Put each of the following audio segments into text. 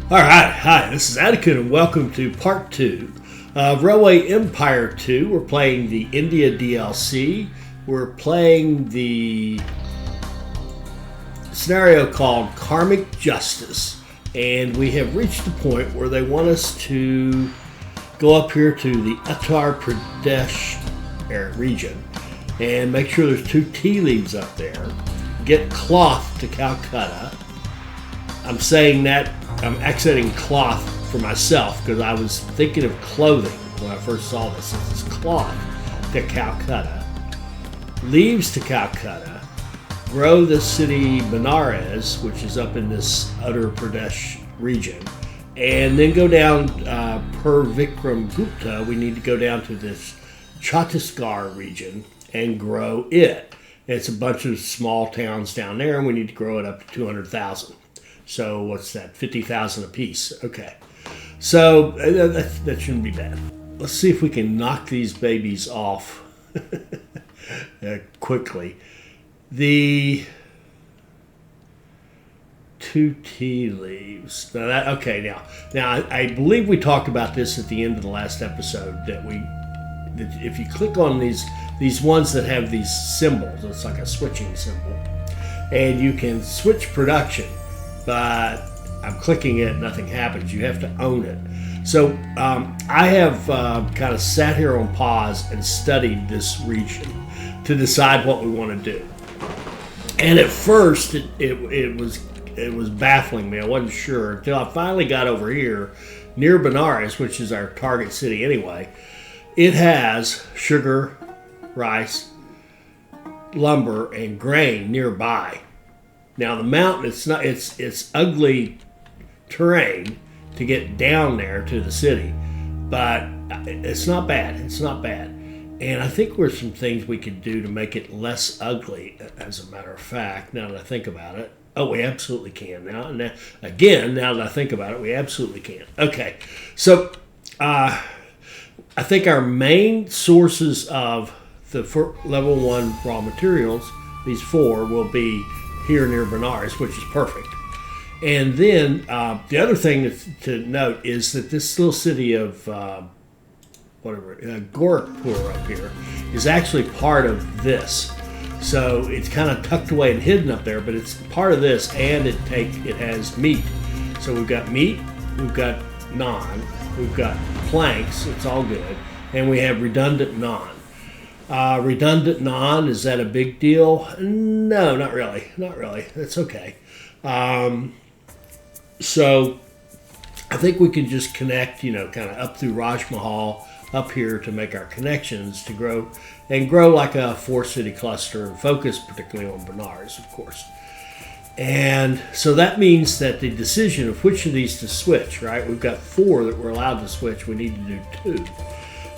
All right, hi, this is Atticus and welcome to part 2 of Railway Empire 2. We're playing the India DLC. We're playing the scenario called Karmic Justice. And we have reached the point where they want us to go up here to the Uttar Pradesh region and make sure there's 2 tea leaves up there. Get cloth to Calcutta. I'm saying that I'm accenting cloth for myself because I was thinking of clothing when I first saw this. This is cloth to Calcutta. Leaves to Calcutta. Grow the city Benares, which is up in this Uttar Pradesh region. And then go down per Vikram Gupta, we need to go down to this Chhattisgarh region and grow it. It's a bunch of small towns down there and we need to grow it up to 200,000. So what's that? 50,000 a piece. Okay. So that shouldn't be bad. Let's see if we can knock these babies off quickly. The 2 tea leaves. Now I believe we talked about this at the end of the last episode that if you click on these ones that have these symbols, it's like a switching symbol, and you can switch production. But I'm clicking it, nothing happens. You have to own it. So I have kind of sat here on pause and studied this region to decide what we want to do. And at first, it was baffling me. I wasn't sure until I finally got over here near Benares, which is our target city anyway. It has sugar, rice, lumber, and grain nearby. Now the mountain, it's ugly terrain to get down there to the city, but it's not bad. It's not bad, and I think there's some things we could do to make it less ugly. As a matter of fact, now that I think about it, we absolutely can. Now that I think about it, we absolutely can. Okay, so I think our main sources of the level 1 raw materials, these 4, will be here near Benares, which is perfect. And then the other thing to note is that this little city of Gorakhpur up here is actually part of this. So it's kind of tucked away and hidden up there, but it's part of this, and it has meat. So we've got meat, we've got naan, we've got planks, it's all good, and we have redundant naan. Redundant naan, is that a big deal? No, not really. Not really. That's okay. So I think we can just connect, kind of up through Raj Mahal up here to make our connections to grow like a 4-city cluster and focus particularly on Benares, of course. And so that means that the decision of which of these to switch, right? We've got 4 that we're allowed to switch. We need to do 2.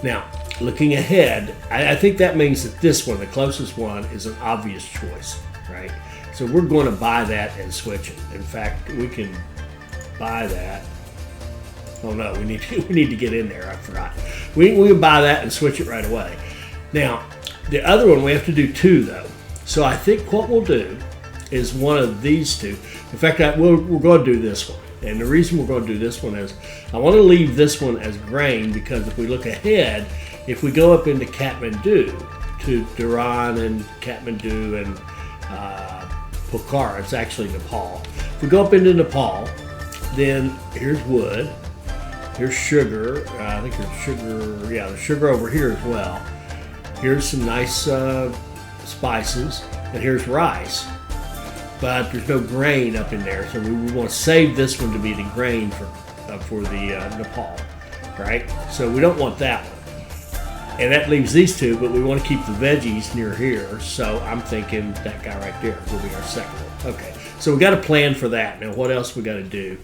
Now, looking ahead, I think that means that this one, the closest one, is an obvious choice, right? So we're going to buy that and switch it. In fact, we can buy that. Oh no, we need to get in there. I forgot. We can buy that and switch it right away. Now, the other one we have to do 2 though. So I think what we'll do is one of these 2. In fact, we're going to do this one. And the reason we're going to do this one is I want to leave this one as grain because if we look ahead, if we go up into Kathmandu, to Dharan and Kathmandu and Pokhara, it's actually Nepal. If we go up into Nepal, then here's wood, here's sugar. I think there's sugar. Yeah, there's sugar over here as well. Here's some nice spices, and here's rice. But there's no grain up in there, so we want to save this one to be the grain for the Nepal, right? So we don't want that one, and that leaves these 2. But we want to keep the veggies near here, so I'm thinking that guy right there will be our second one. Okay, so we got a plan for that. Now, what else we got to do?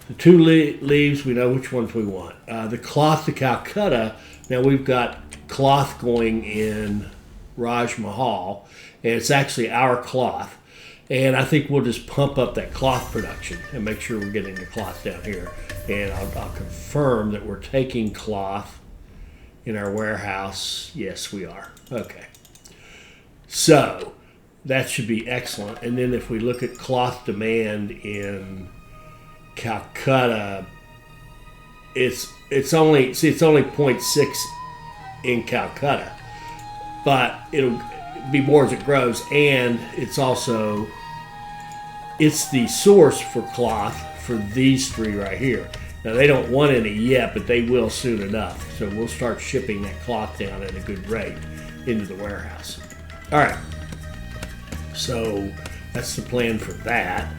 The 2 leaves, we know which ones we want. The cloth to Calcutta. Now we've got cloth going in Raj Mahal, and it's actually our cloth. And I think we'll just pump up that cloth production and make sure we're getting the cloth down here. And I'll confirm that we're taking cloth in our warehouse. Yes, we are. Okay. So that should be excellent. And then if we look at cloth demand in Calcutta, it's only it's only 0.6 in Calcutta, but it'll be more as it grows, and it's the source for cloth for these three right here. Now they don't want any yet, but they will soon enough. So we'll start shipping that cloth down at a good rate into the warehouse. All right. So that's the plan for that.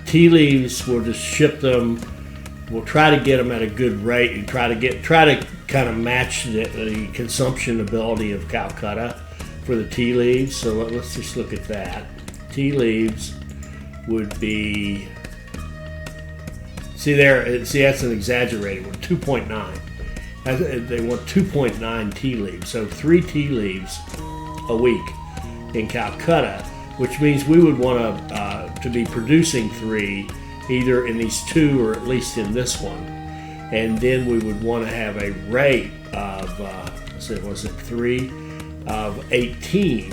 Tea leaves, we'll just ship them. We'll try to get them at a good rate and try to kind of match the consumption ability of Calcutta for the tea leaves. So let's just look at that. Tea leaves would be, see that's an exaggerated one, 2.9. They want 2.9 tea leaves, so 3 tea leaves a week in Calcutta, which means we would want to be producing 3 either in these 2 or at least in this one, and then we would want to have a rate of was it 3 of 18.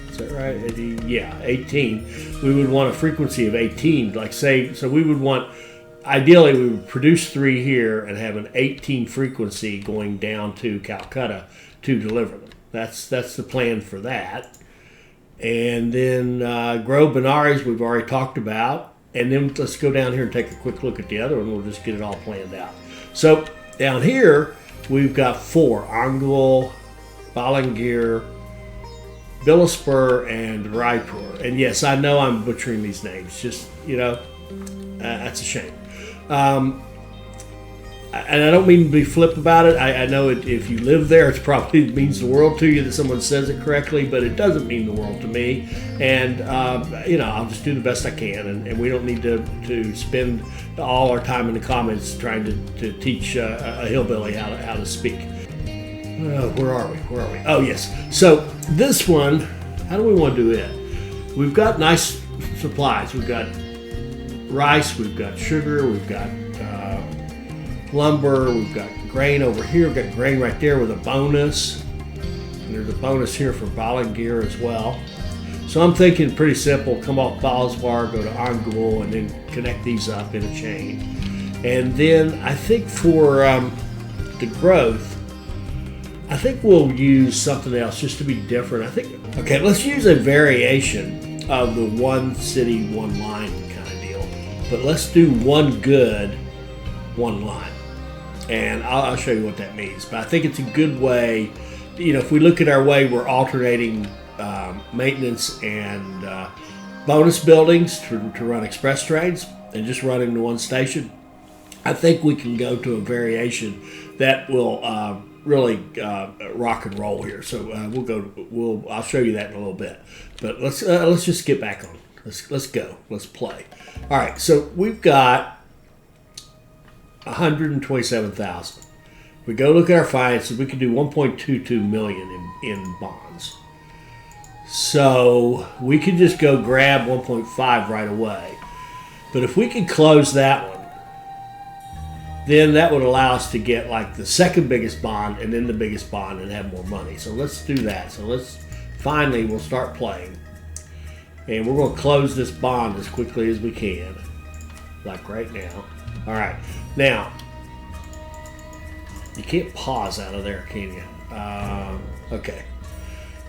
Is that right? Yeah, 18. We would want a frequency of 18. Like say, so we would want, ideally we would produce 3 here and have an 18 frequency going down to Calcutta to deliver them. That's the plan for that. And then grow Benares we've already talked about. And then let's go down here and take a quick look at the other one. We'll just get it all planned out. So down here we've got 4: Angul, Balangir, Bilaspur, and Raipur. And yes, I know I'm butchering these names. Just, that's a shame. And I don't mean to be flip about it. I know if you live there, it probably means the world to you that someone says it correctly, but it doesn't mean the world to me. And, I'll just do the best I can. And we don't need to spend all our time in the comments trying to teach a hillbilly how to speak. Where are we? Oh, yes. So this one, how do we want to do it? We've got nice supplies. We've got rice, we've got sugar, we've got lumber, we've got grain over here, we've got grain right there with a bonus. And there's a bonus here for Balangir as well. So I'm thinking pretty simple, come off Balaswar, go to Angul, and then connect these up in a chain. And then I think for the growth, I think we'll use something else just to be different. Okay, let's use a variation of the one city, one line kind of deal. But let's do one good, one line. And I'll show you what that means. But I think it's a good way, if we look at our way, we're alternating maintenance and bonus buildings to run express trains and just running to one station. I think we can go to a variation that will really rock and roll here. So I'll show you that in a little bit. But let's just get back on. Let's go. Let's play. All right. So we've got 127,000. We go look at our finances. We can do 1.22 million in bonds. So we can just go grab 1.5 right away. But if we can close that one, then that would allow us to get like the second biggest bond and then the biggest bond and have more money. So let's do that. So we'll start playing. And we're going to close this bond as quickly as we can, like right now. All right. Now, you can't pause out of there, can you? Okay.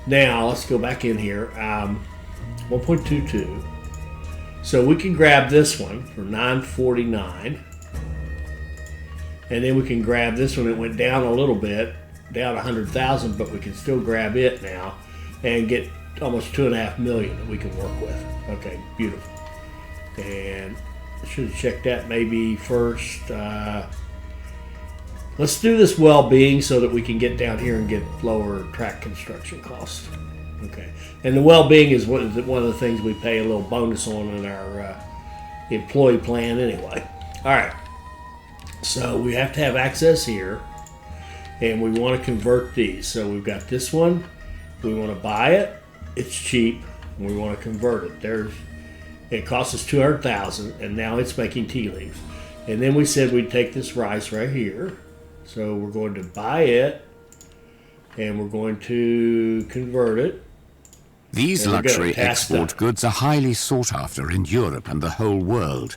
Now, let's go back in here. 1.22. So we can grab this one for 949. And then we can grab this one. It went down a little bit, down 100,000, but we can still grab it now and get almost 2.5 million that we can work with. Okay, beautiful. And I should have checked that maybe first. Let's do this well-being so that we can get down here and get lower track construction costs. Okay, and the well-being is one of the things we pay a little bonus on in our employee plan anyway. All right. So we have to have access here, and we want to convert these. So we've got this one. We want to buy it. It's cheap, and we want to convert it. It costs us 200,000, and now it's making tea leaves. And then we said we'd take this rice right here. So we're going to buy it, and we're going to convert it. These And we're gonna luxury test export that. goods are highly sought after in Europe and the whole world.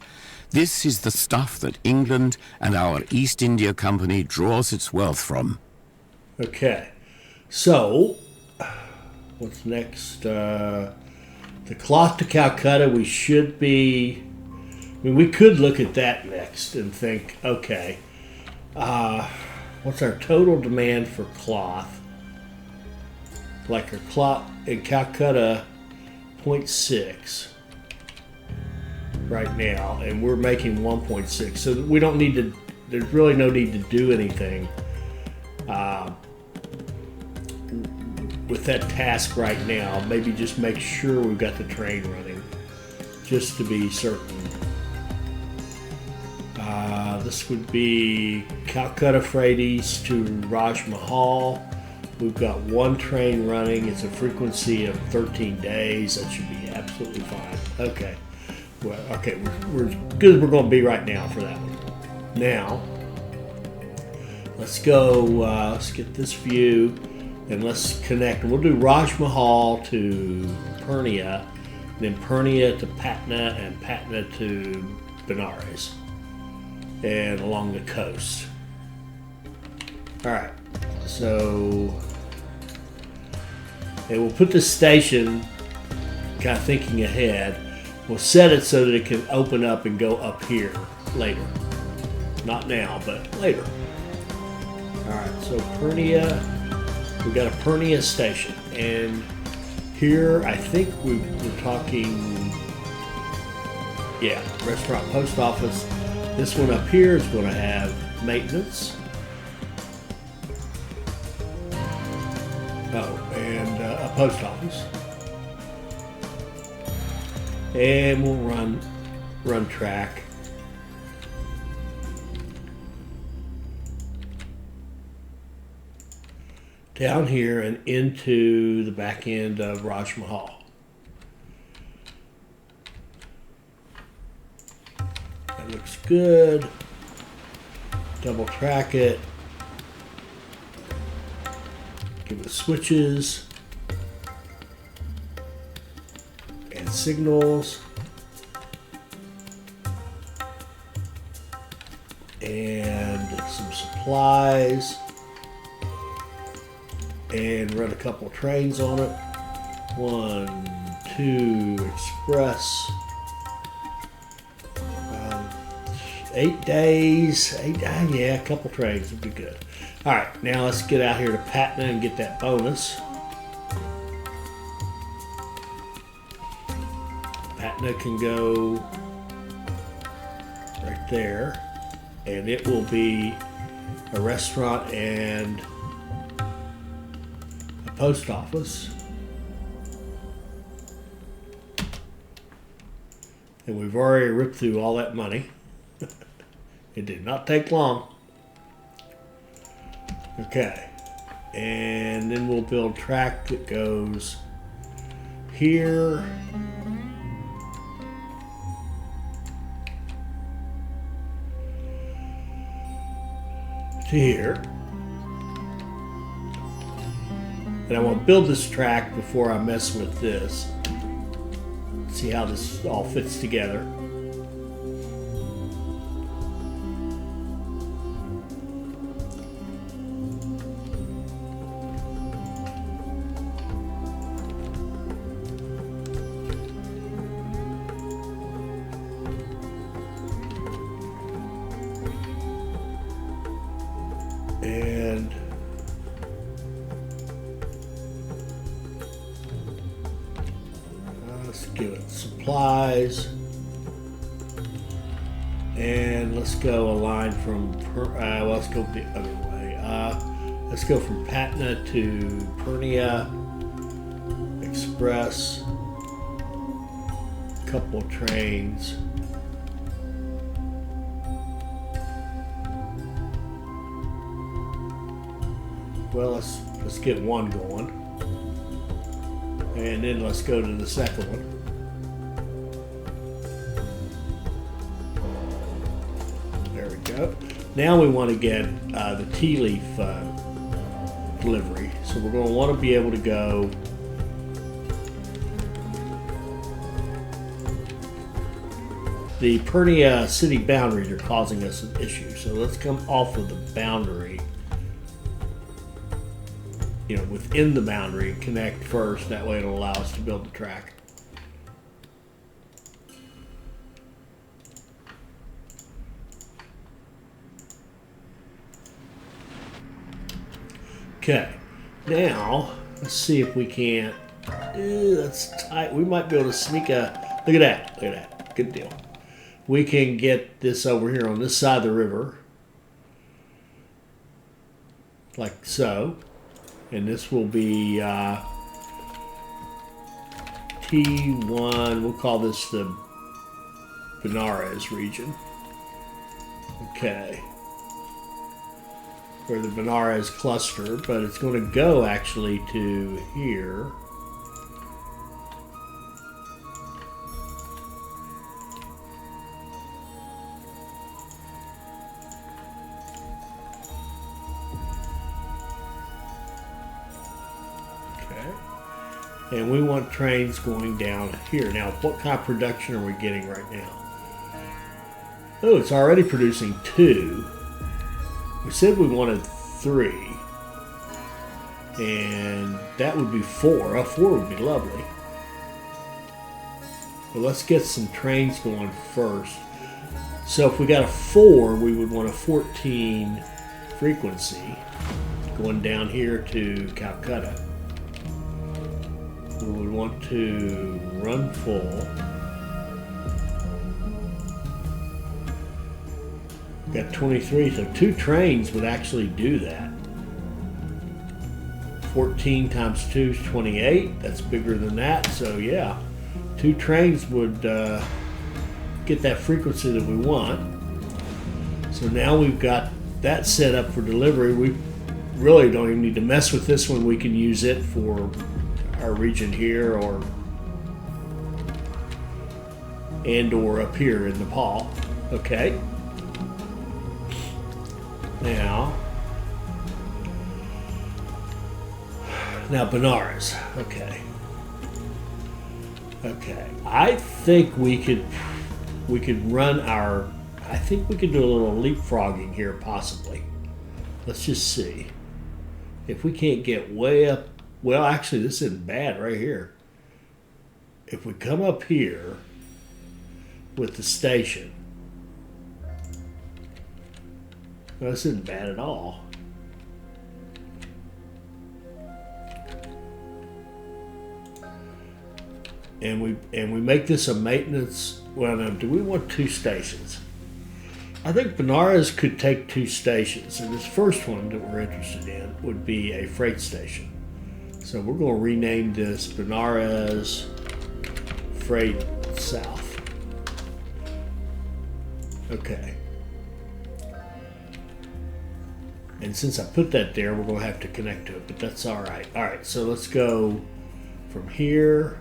This is the stuff that England and our East India Company draws its wealth from. Okay, so what's next? The cloth to Calcutta, we should be. I mean, we could look at that next and think, okay, what's our total demand for cloth? Like our cloth in Calcutta, 0.6 right now, and we're making 1.6. So we don't need to. There's really no need to do anything with that task right now. Maybe just make sure we've got the train running, just to be certain. This would be Calcutta Freight East to Raj Mahal. We've got one train running. It's a frequency of 13 days. That should be absolutely fine. Okay. Well, okay, we're as good as we're going to be right now for that one. Now, let's go. Let's get this view, and let's connect. We'll do Raj Mahal to Purnia, then Purnia to Patna, and Patna to Benares, and along the coast. All right. So, and we'll put this station, kind of thinking ahead, we'll set it so that it can open up and go up here later. Not now, but later. Alright, so Purnia, we've got a Purnia station. And here, I think we're talking, yeah, restaurant, post office. This one up here is going to have maintenance. Oh, and a post office. And we'll run track. Down here and into the back end of Raj Mahal. That looks good. Double track it. Give it switches and signals and some supplies and run a couple trains on it. 1, 2 express. 8 days. Yeah, a couple trains would be good. All right, now let's get out here to Patna and get that bonus. Patna can go right there, and it will be a restaurant and a post office. And we've already ripped through all that money. It did not take long. Okay, and then we'll build track that goes here to here. And I want to build this track before I mess with this. See how this all fits together. And let's give it supplies, and let's go a line from well, let's go the other way. Let's go from Patna to Purnia Express, couple of trains. Well, let's get one going, and then let's go to the second one. There we go. Now we want to get the tea leaf delivery, so we're going to want to be able to go the Purnia city boundaries are causing us an issue. So let's come off of the boundary. You know, within the boundary, connect first. That way it'll allow us to build the track. Okay, now let's see if we can't. That's tight. We might be able to sneak a. Look at that. Look at that. Good deal. We can get this over here on this side of the river, like so, and this will be T1. We'll call this the Benares region. Okay. Or the Benares cluster, but it's going to go actually to here. Okay. And we want trains going down here. Now, what kind of production are we getting right now? Oh, it's already producing 2. We said we wanted 3, and that would be 4. A 4 would be lovely. But let's get some trains going first. So if we got a 4, we would want a 14 frequency going down here to Calcutta. We would want to run full. Got 23, so 2 trains would actually do that. 14 times 2 is 28. That's bigger than that. So yeah, 2 trains would get that frequency that we want. So now we've got that set up for delivery. We really don't even need to mess with this one. We can use it for our region here or up here in Nepal. Okay. Now Benares. Okay. I think we could run our. I think we could do a little leapfrogging here, possibly. Let's just see if we can't get way up. Well, actually, this isn't bad right here. If we come up here with the station. Well, this isn't bad at all. And we make this a maintenance. Well, now, do we want 2 stations? I think Benares could take 2 stations, and this first one that we're interested in would be a freight station. So we're going to rename this Benares Freight South. Okay. And since I put that there, we're going to have to connect to it, but that's all right. All right, so let's go from here.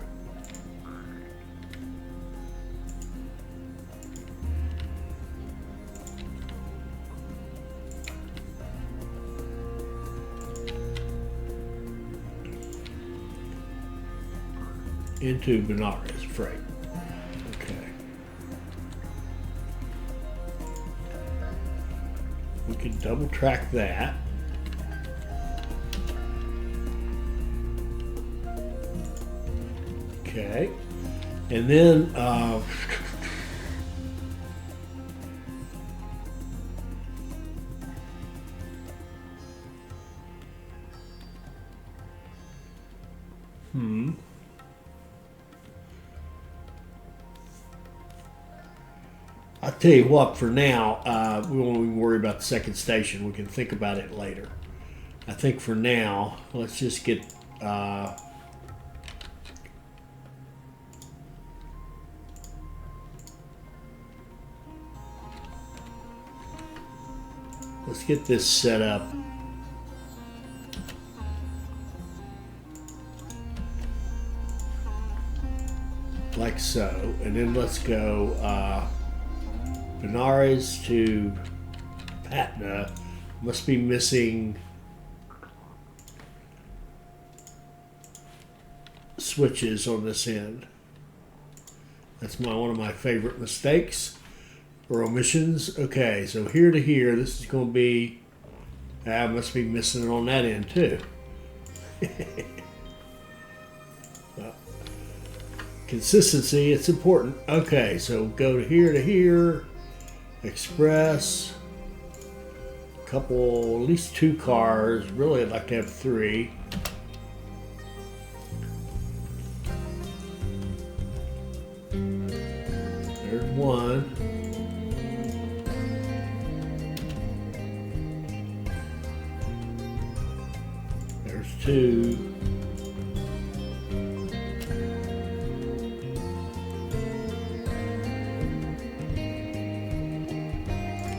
Into Benares Freight. Okay. We can double track that. Okay. And then I'll tell you what, for now, we won't even worry about the second station. We can think about it later. I think for now, let's just get this set up. Like so, and then let's go Benares to Patna. Must be missing switches on this end. That's one of my favorite mistakes or omissions. Okay, so here to here, this is going to be, I must be missing it on that end too. Well, consistency, it's important. Okay, so go to here, express, couple, at least 2 cars. Really, I'd like to have 3. There's 1. There's 2.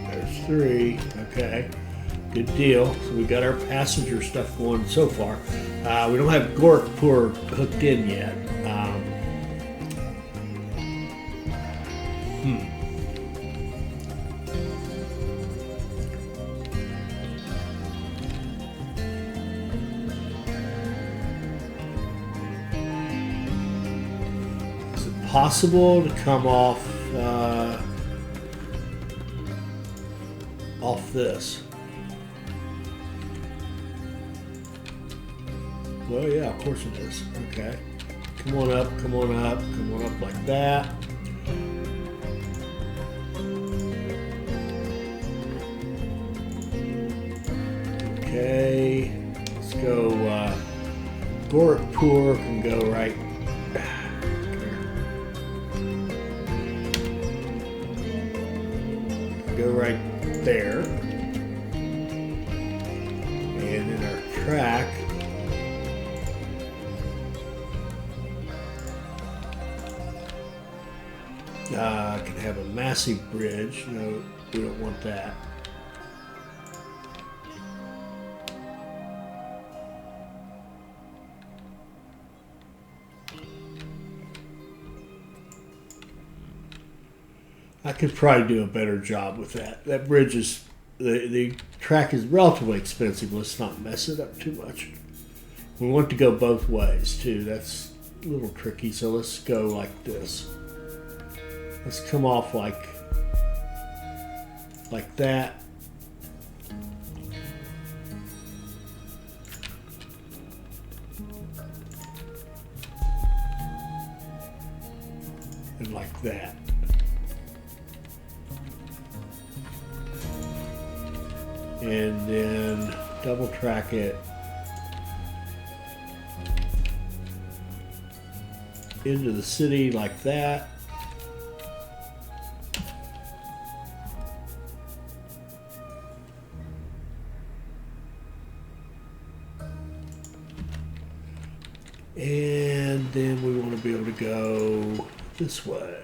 There's 3. Okay. Good deal. So we got our passenger stuff going so far. We don't have Gorakhpur hooked in yet. Is it possible to come off this? Well, yeah, of course it is. Okay. Come on up, come on up, come on up like that. Okay. Let's go. Gorakhpur can go right. Go right there. And in our track, can have a massive bridge. No, we don't want that. I could probably do a better job with that. That bridge is, the track is relatively expensive. Let's not mess it up too much. We want to go both ways too. That's a little tricky. So let's go like this. Let's come off like that. And like that. And then double track it into the city like that. And then we want to be able to go this way.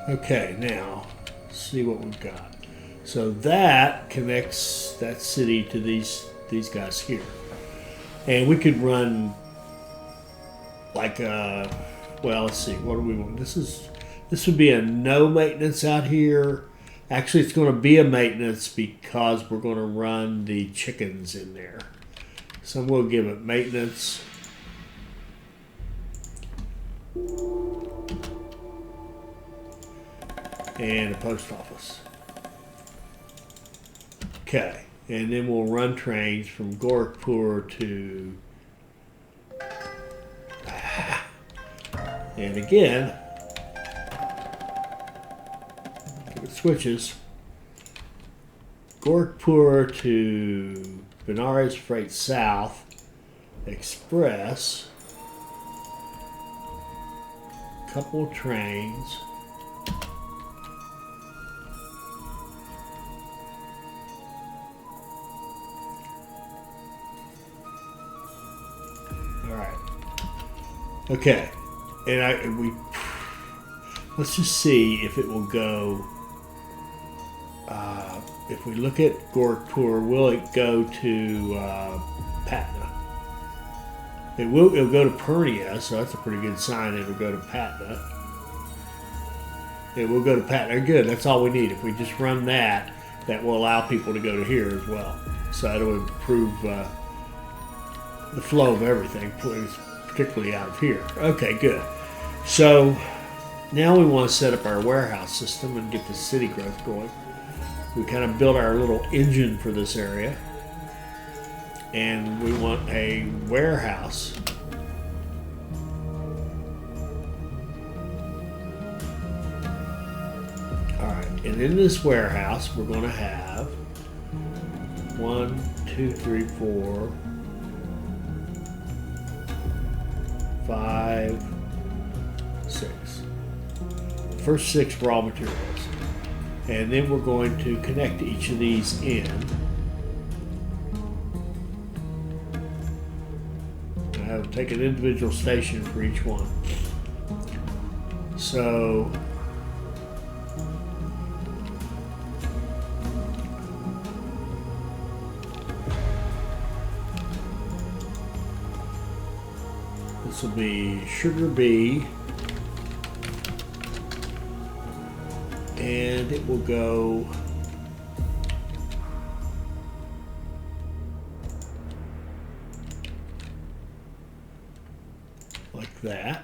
Okay, now let's see what we've got. So that connects that city to these guys here, and we could run like well, let's see, what do we want? This would be a no maintenance out here. Actually, it's going to be a maintenance because we're going to run the chickens in there. So we'll give it maintenance. And a post office. Okay, and then we'll run trains from Gorakhpur to, and again, give it switches. Gorakhpur to Benares Freight South Express. Couple trains. Okay, and let's just see if it will go. If we look at Gorakhpur, will it go to Patna? It will. It'll go to Purnia, so that's a pretty good sign. It'll go to Patna. It will go to Patna. Good. That's all we need. If we just run that, that will allow people to go to here as well. So it'll improve the flow of everything, particularly out of here. Okay, good. So now we want to set up our warehouse system and get the city growth going. We kind of built our little engine for this area, and we want a warehouse. All right, and in this warehouse, we're going to have 1, 2, 3, 4, 5, 6. The first 6 raw materials. And then we're going to connect each of these in. I will take an individual station for each one. So this will be sugar B. And it will go like that.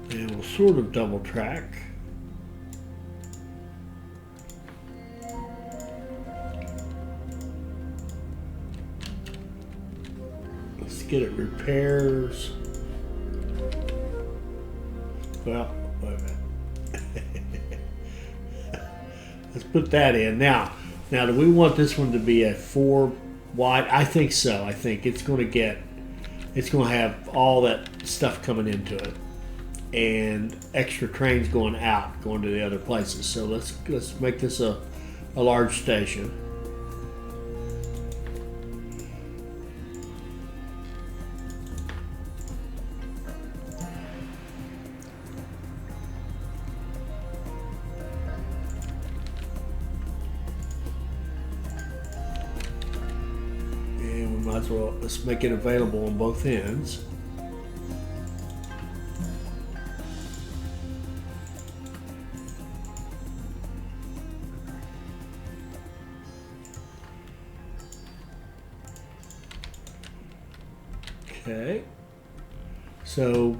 And we'll sort of double track. Let's get it repairs. Well, wait a minute. Let's put that in. Now do we want this one to be a 4 wide? I think so. I think it's going to have all that stuff coming into it, and extra trains going out, going to the other places. So let's make this a large station. And we might as well, let's make it available on both ends. Okay, so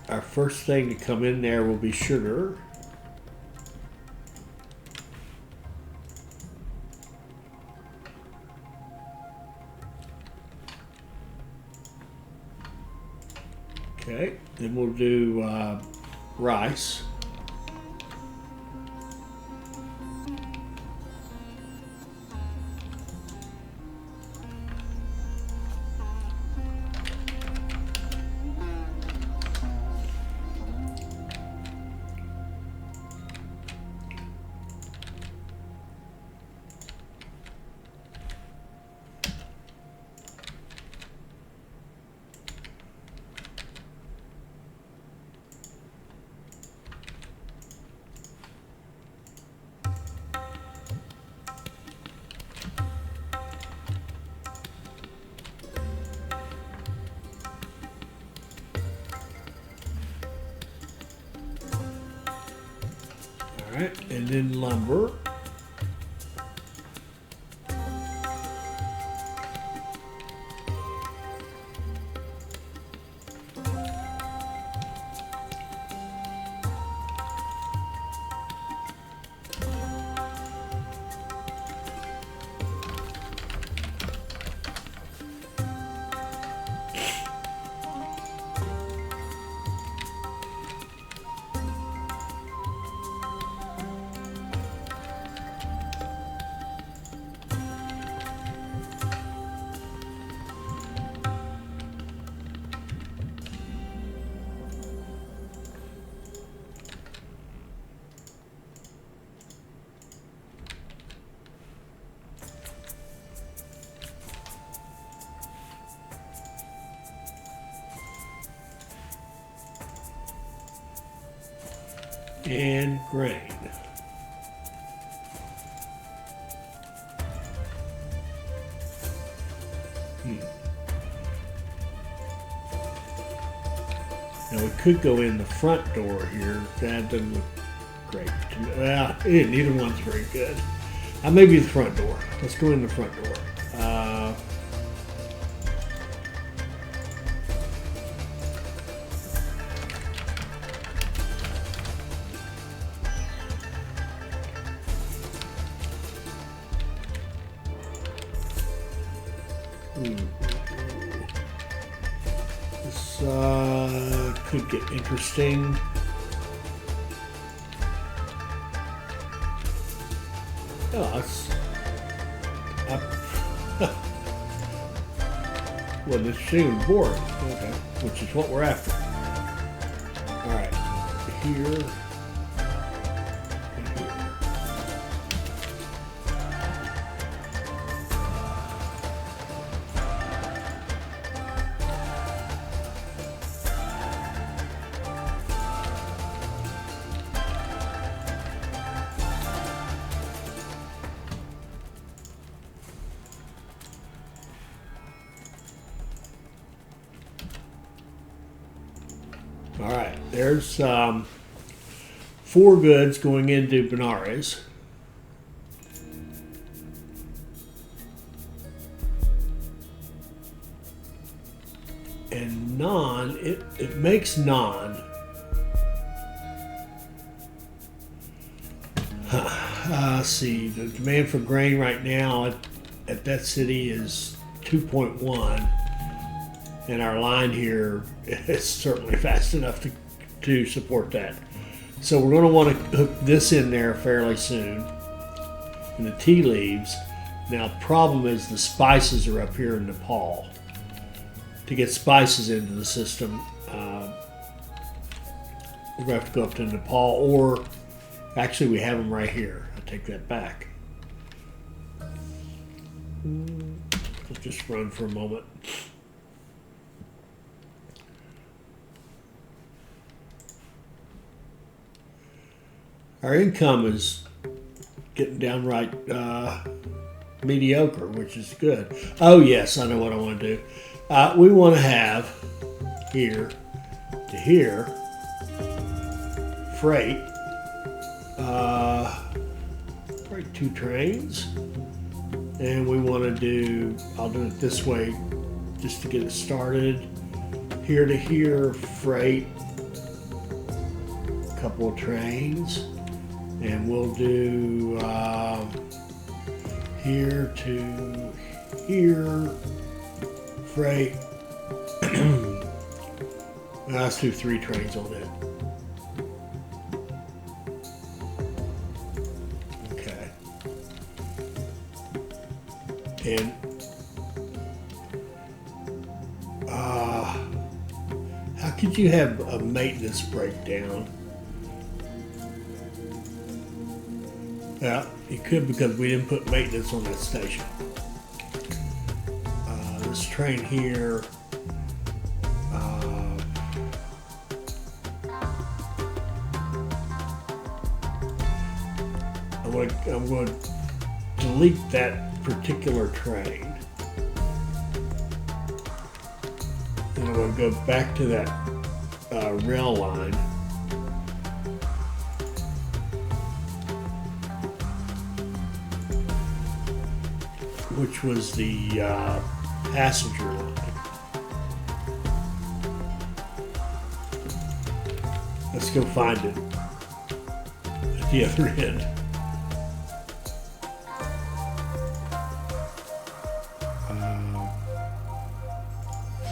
our first thing to come in there will be sugar. Okay, then we'll do rice. All right, and then lumber. and grain. Now we could go in the front door here. That doesn't look great to me. Well, neither one's very good. Maybe the front door. Let's go in the front door. This could get interesting. Oh, it's wasn't interesting, boring. Okay, which is what we're after. All right, here and here. All right, there's 4 goods going into Benares. And naan, it makes naan. Let's see, the demand for grain right now at that city is 2.1. And our line here is certainly fast enough to support that. So we're going to want to hook this in there fairly soon. And the tea leaves. Now the problem is the spices are up here in Nepal. To get spices into the system, we're going to have to go up to Nepal, or actually we have them right here. I take that back. Let's just run for a moment. Our income is getting downright mediocre, which is good. Oh yes, I know what I want to do. We want to have here to here freight, freight 2 trains, and we want to do, I'll do it this way just to get it started. Here to here freight, a couple of trains. And we'll do here to here freight. Let's do 3 trains on it. Okay. And how could you have a maintenance breakdown? Yeah, you could, because we didn't put maintenance on that station. This train here, I'm going to delete that particular train. And I'm going to go back to that rail line. Which was the passenger line. Let's go find it at the other end.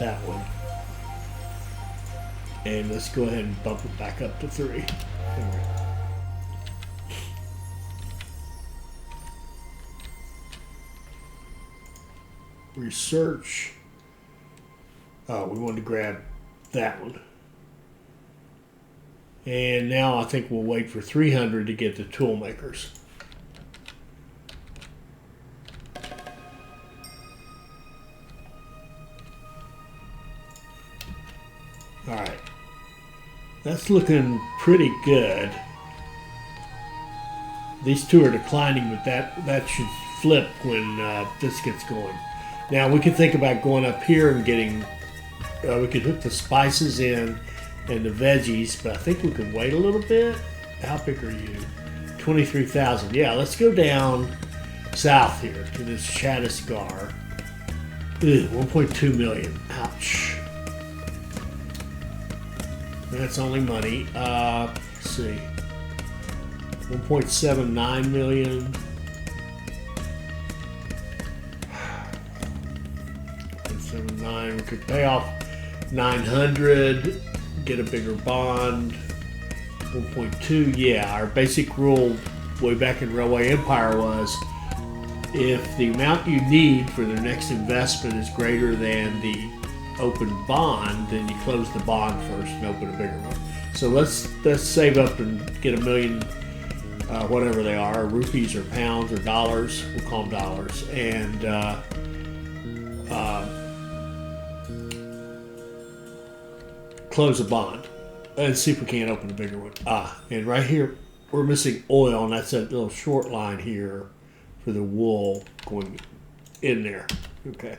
That one. And let's go ahead and bump it back up to 3. Research. Oh, we wanted to grab that one. And now I think we'll wait for 300 to get the tool makers. All right. That's looking pretty good. These two are declining, but that should flip when this gets going. Now we can think about going up here and getting. We could hook the spices in and the veggies, but I think we could wait a little bit. How big are you? 23,000. Yeah, let's go down south here to this Chhattisgarh. 1.2 million. Ouch. That's only money. Let's see. 1.79 million. 1.79. We could pay off 900. Get a bigger bond. 1.2. Yeah, our basic rule way back in Railway Empire was if the amount you need for the next investment is greater than the open bond, then you close the bond first and open a bigger one. So let's save up and get $1 million, whatever they are, rupees or pounds or dollars. We'll call them dollars, and close a bond and see if we can't open a bigger one. And right here we're missing oil, and that's that little short line here for the wool going in there. Okay.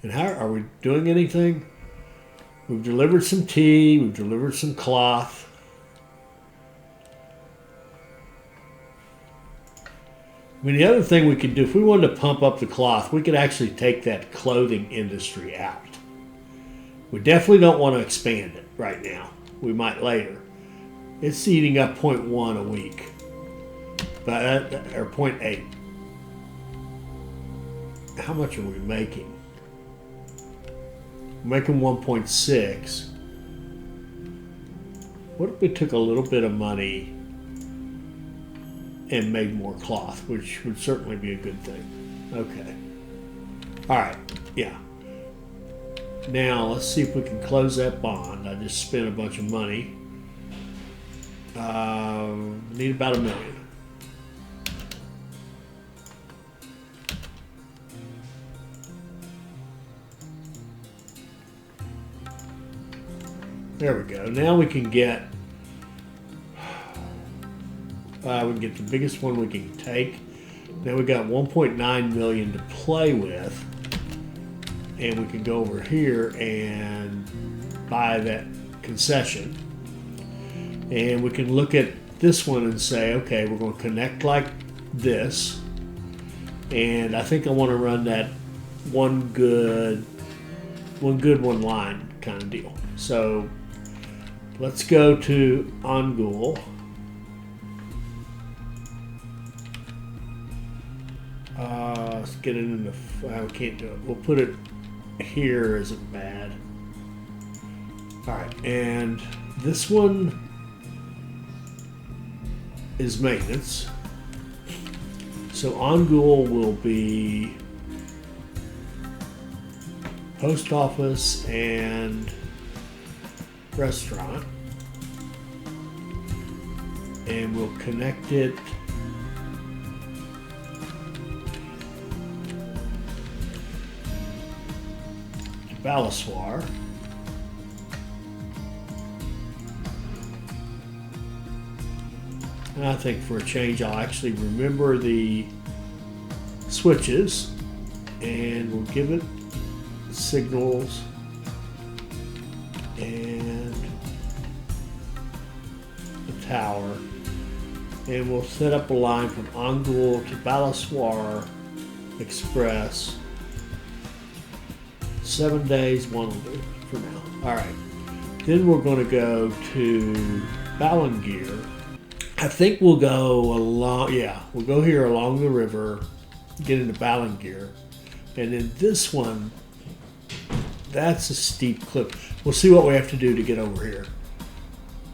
And how are we doing anything? We've delivered some tea. We've delivered some cloth. I mean, the other thing we could do, if we wanted to pump up the cloth, we could actually take that clothing industry out. We definitely don't want to expand it right now. We might later. It's eating up 0.1 a week, or 0.8. How much are we making? We're making 1.6. What if we took a little bit of money and made more cloth, which would certainly be a good thing. Okay. All right. Yeah. Now let's see if we can close that bond. I just spent a bunch of money. Need about $1 million. There we go. Now we can get the biggest one we can take. Now we got 1.9 million to play with, and we can go over here and buy that concession. And we can look at this one and say, okay, we're going to connect like this, and I think I want to run that one good one line kind of deal. So let's go to Angul. Let's get it in the. I can't do it. We'll put it here. Isn't bad. All right, and this one is maintenance. So Angul will be post office and restaurant, and we'll connect it to Balaswar. And I think for a change I'll actually remember the switches, and we'll give it signals and the tower, and we'll set up a line from Angul to Balaswar Express. 7 days, one will do for now. All right, then we're going to go to Balangir. I think we'll go along, we'll go here along the river, get into Balangir, and then this one, that's a steep cliff. We'll see what we have to do to get over here.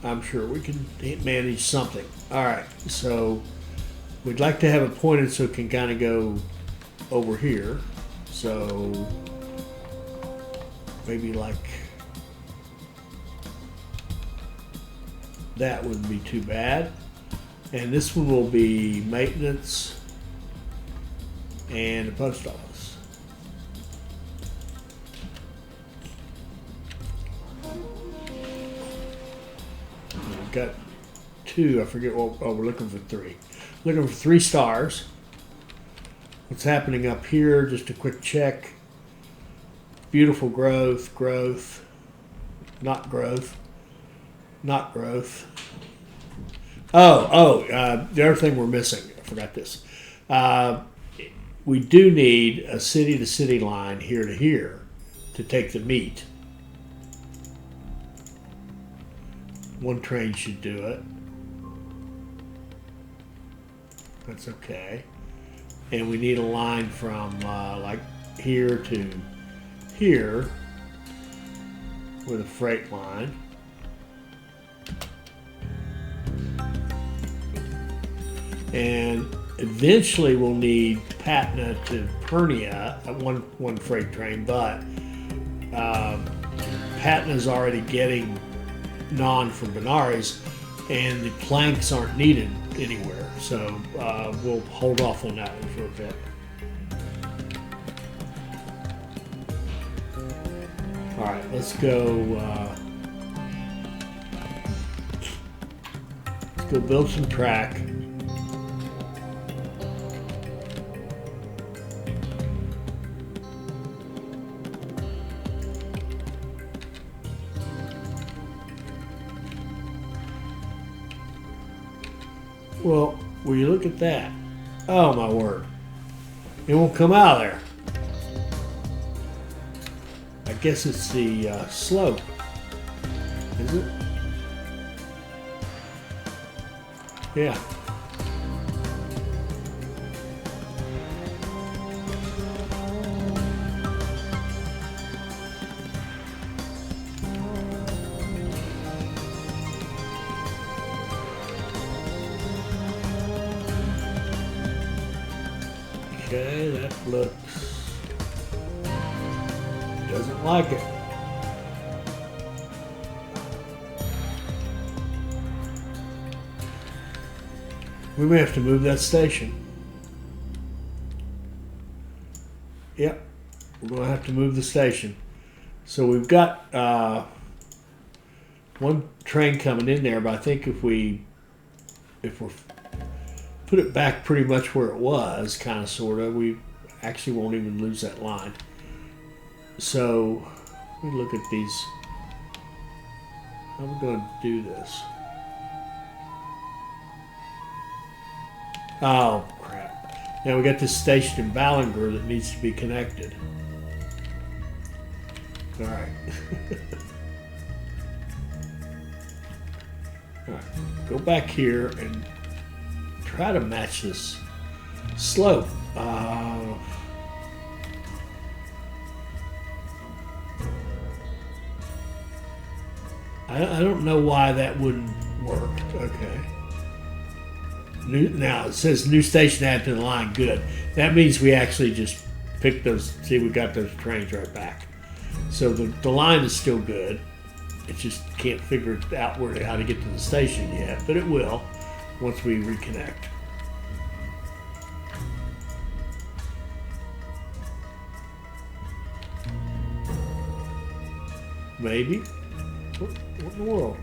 I'm sure we can manage something. All right, so we'd like to have it pointed so it can kind of go over here. So maybe like that wouldn't be too bad. And this one will be maintenance and the post office. We've got 2. I forget what. Oh, we're looking for 3. Looking for 3 stars. What's happening up here? Just a quick check. Beautiful growth, growth, not growth, not growth. The other thing we're missing. I forgot this. We do need a city-to-city line here to here to take the meat. One train should do it. That's okay. And we need a line from like here to here with a freight line. And eventually we'll need Patna to Purnia at one freight train, but Patna's already getting naan from Benares, and the planks aren't needed anywhere. So we'll hold off on that one for a bit. All right, let's go build some track. Well, will you look at that? Oh my word. It won't come out of there. I guess it's the slope. Is it? Yeah. Okay, that looks... doesn't like it. We may have to move that station. Yep, we're going to have to move the station. So we've got one train coming in there, but I think if we're put it back pretty much where it was, kind of, sort of, we actually won't even lose that line. So let me look at these. How are we going to do this? Oh, crap. Now we got this station in Ballinger that needs to be connected. All right. All right. Go back here and try to match this slope. I don't know why that wouldn't work. Okay. Now it says new station added to the line. Good. That means we actually just picked those. See, we got those trains right back. So the line is still good. It just can't figure out how to get to the station yet, but it will once we reconnect. Maybe. What in the world?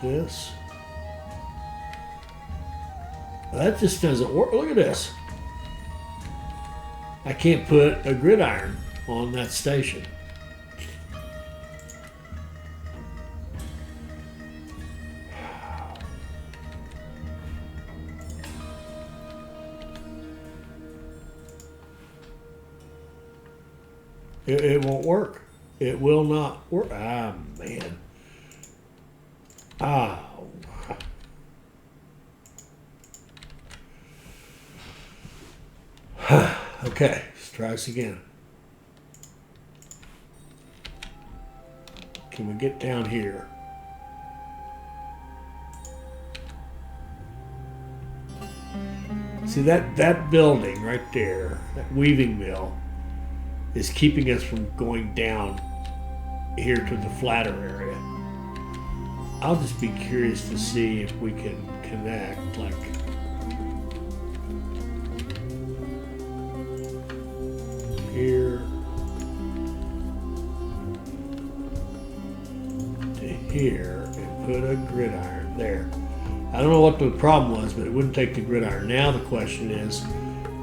This. That just doesn't work. Look at this. I can't put a gridiron on that station. It won't work. It will not work. Ah, man. Ah. Okay, let's try this again. Can we get down here? See that building right there, that weaving mill, is keeping us from going down here to the flatter area. I'll just be curious to see if we can connect, like, here to here and put a gridiron there. I don't know what the problem was, but it wouldn't take the gridiron. Now the question is,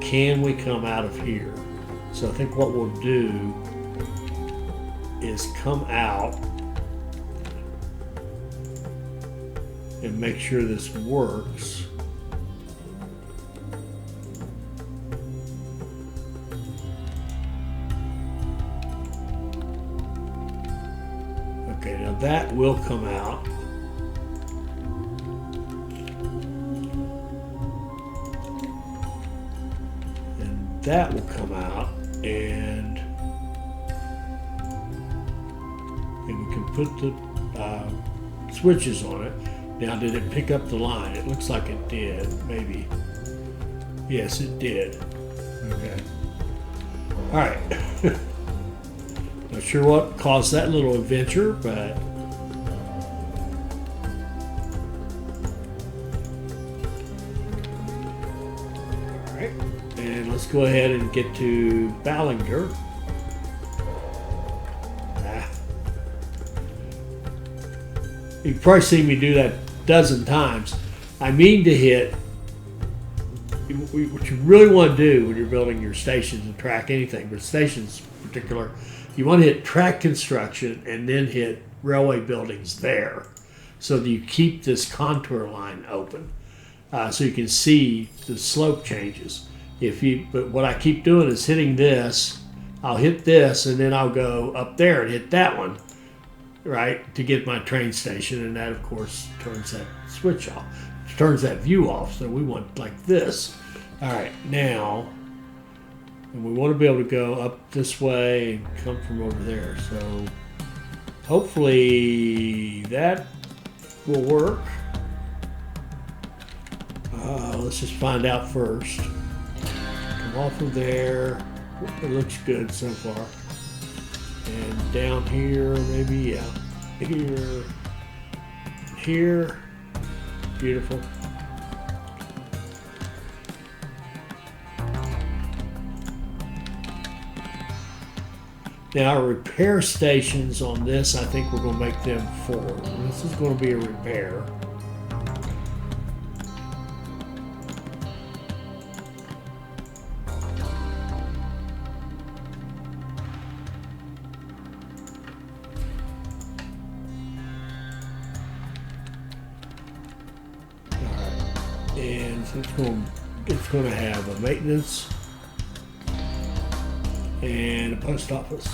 can we come out of here? So I think what we'll do is come out and make sure this works. Okay, now that will come out. And that will come out, and we can put the switches on it. Now, did it pick up the line? It looks like it did, maybe. Yes, it did. Okay. All right. Not sure what caused that little adventure, but all right. And let's go ahead and get to Ballinger. You've probably seen me do that a dozen times. I mean to hit, what you really want to do when you're building your stations and track anything, but stations in particular, you want to hit track construction and then hit railway buildings there, so that you keep this contour line open, so you can see the slope changes. But what I keep doing is hitting this. I'll hit this and then I'll go up there and hit that one, right, to get my train station, and that of course turns that switch off, turns that view off. So we want like this. All right, now, and we want to be able to go up this way and come from over there. So hopefully that will work. Let's just find out first. Come off of there. It looks good so far. And down here, maybe, yeah. Here. Beautiful. Now, our repair stations on this, I think we're going to make them 4. This is going to be a repair. And so it's going to have a maintenance and a post office.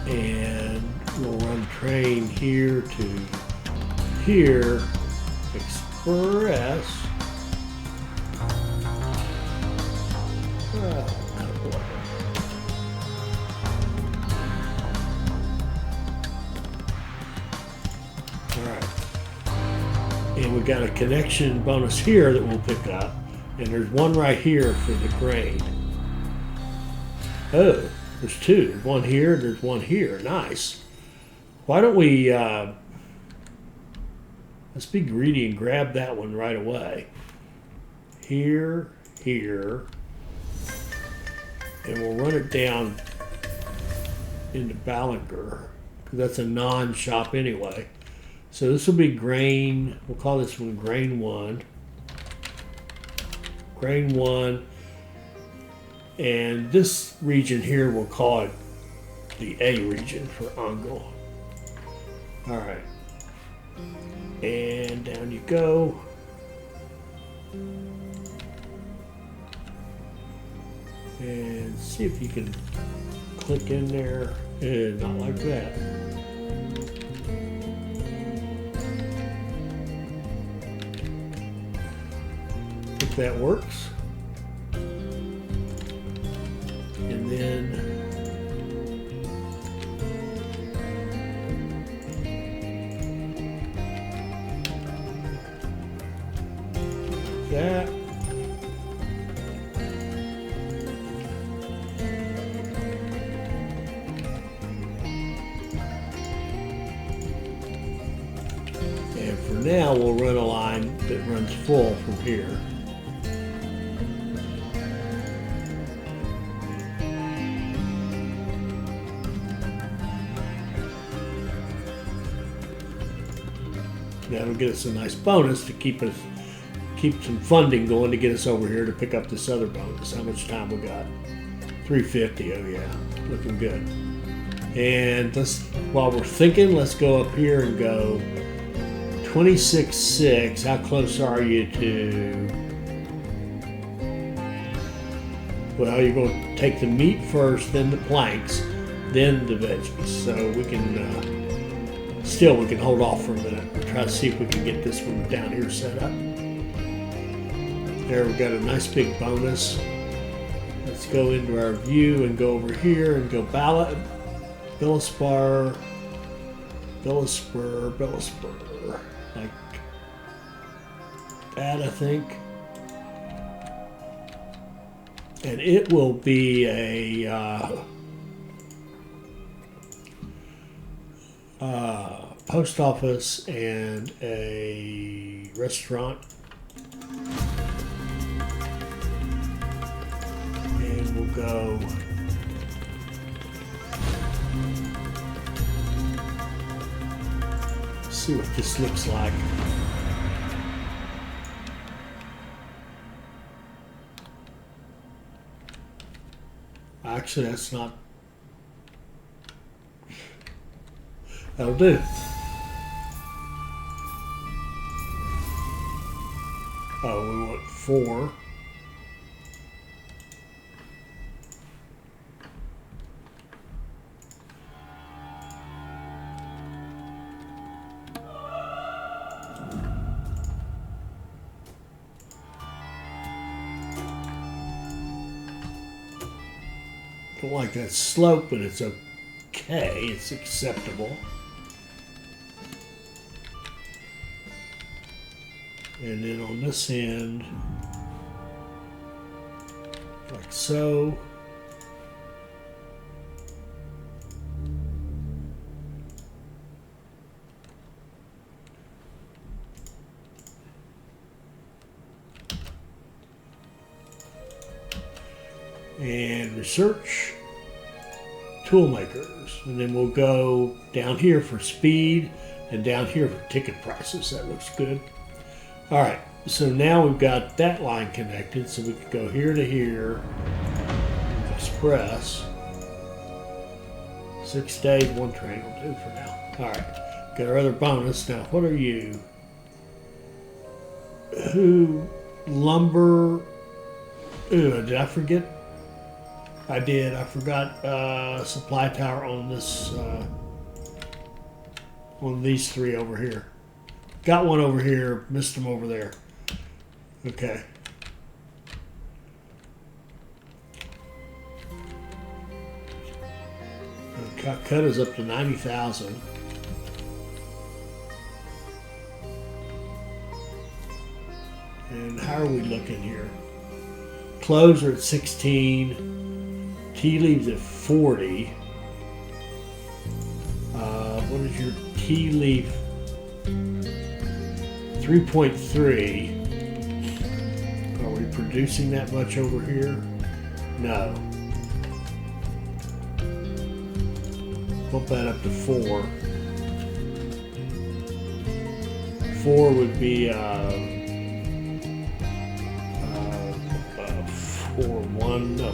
And we'll run train here to here, express. And we've got a connection bonus here that we'll pick up. And there's one right here for the grain. Oh, there's 2. There's one here, there's one here. Nice. Why don't we, let's be greedy and grab that one right away. Here, here. And we'll run it down into Ballinger, because that's a non-shop anyway. So this will be grain, we'll call this one grain 1. Grain 1. And this region here, we'll call it the A region for Angle. All right. And down you go. And see if you can click in there. And not like that. If that works. And then that. And for now, we'll run a line that runs full from here. That'll get us a nice bonus to keep some funding going to get us over here to pick up this other bonus. How much time we got? 350. Oh yeah, looking good. And while we're thinking, let's go up here and go 26.6. How close are you to? Well, you're going to take the meat first, then the planks, then the veggies. So we can we can hold off for a minute and try to see if we can get this one down here set up. There, we've got a nice big bonus. Let's go into our view and go over here and go Bellaspar, like that, I think. And it will be a post office and a restaurant. And we'll go see what this looks like. Actually, that's not. That'll do. Oh, we want 4. Don't like that slope, but it's okay. It's acceptable. And then on this end, like so. And research tool makers, and then we'll go down here for speed and down here for ticket prices. That looks good. All right, so now we've got that line connected, so we can go here to here. Express 6 days, 1 train will do for now. All right, got our other bonus. Now, what are you? Who? Lumber? Ooh, did I forget? I did. I forgot supply tower on this, on these 3 over here. Got one over here, missed them over there. Okay. Calcutta's up to 90,000. And how are we looking here? Cloves are at 16. Tea leaves at 40. What is your tea leaf? 3.3. Are we producing that much over here? No. Bump that up to 4. 4 would be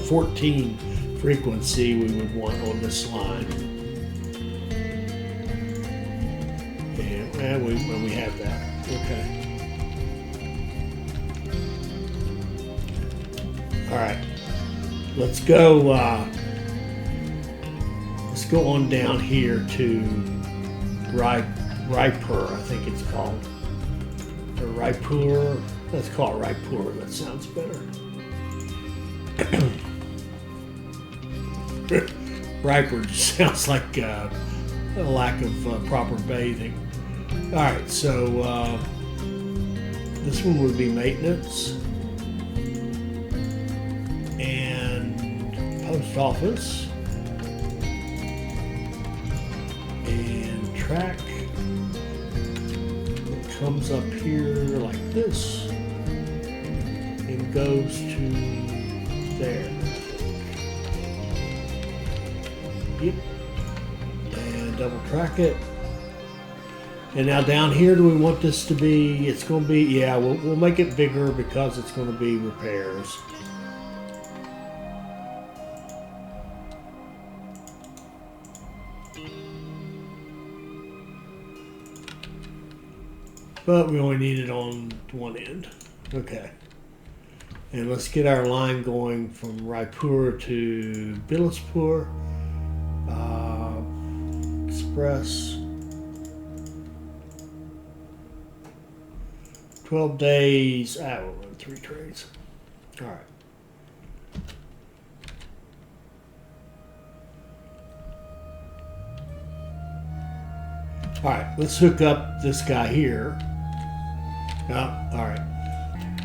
14 frequency we would want on this line. And we have that. Okay. All right. Let's go. Let's go on down here to Raipur, I think it's called. Or Raipur. Let's call it Raipur. That sounds better. Raipur just sounds like a lack of proper bathing. All right, so this one would be maintenance and post office and track. It comes up here like this and goes to there. Yep. And double track it. And now down here, do we want this to be, it's going to be, yeah, we'll make it bigger because it's going to be repairs. But we only need it on one end. Okay. And let's get our line going from Raipur to Bilaspur. Express. 12 days. We'll run 3 trains. All right. All right, let's hook up this guy here. Oh, all right.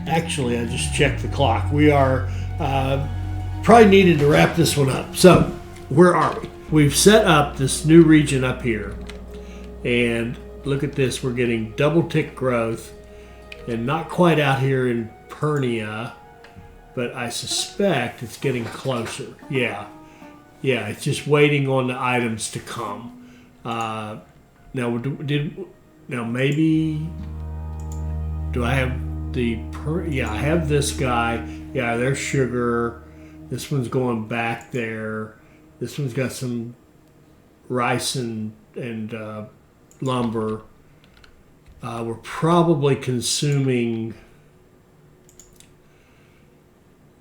Actually, I just checked the clock. We are probably needed to wrap this one up. So, where are we? We've set up this new region up here. And look at this. We're getting double tick growth. And not quite out here in Pernia. But I suspect it's getting closer. Yeah. Yeah, it's just waiting on the items to come. Now maybe... Do I have yeah, I have this guy. Yeah, there's sugar. This one's going back there. This one's got some rice and lumber. We're probably consuming...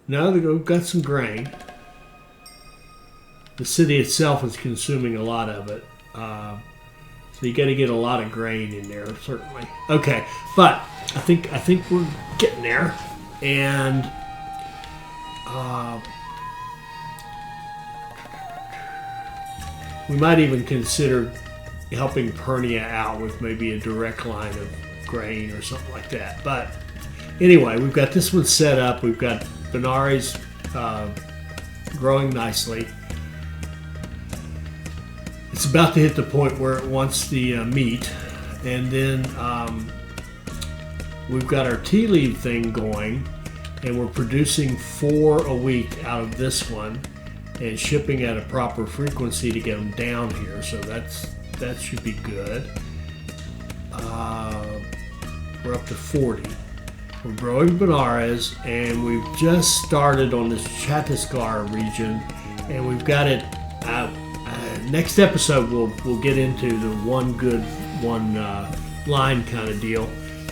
No, we've got some grain. The city itself is consuming a lot of it. So you got to get a lot of grain in there, certainly. Okay, but I think we're getting there, and we might even consider helping Pernia out with maybe a direct line of grain or something like that. But anyway, we've got this one set up. We've got Benares growing nicely. It's about to hit the point where it wants the meat, and then we've got our tea leaf thing going, and we're producing 4 a week out of this one and shipping at a proper frequency to get them down here. So that should be good. We're up to 40. We're growing Benares, and we've just started on this Chhattisgarh region, and we've got it out. Next episode, we'll get into the one good, one line kind of deal.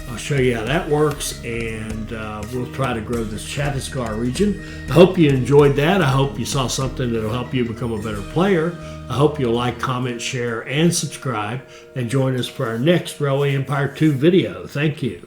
I'll show you how that works, and we'll try to grow this Chhattisgarh region. I hope you enjoyed that. I hope you saw something that will help you become a better player. I hope you'll like, comment, share, and subscribe, and join us for our next Railway Empire 2 video. Thank you.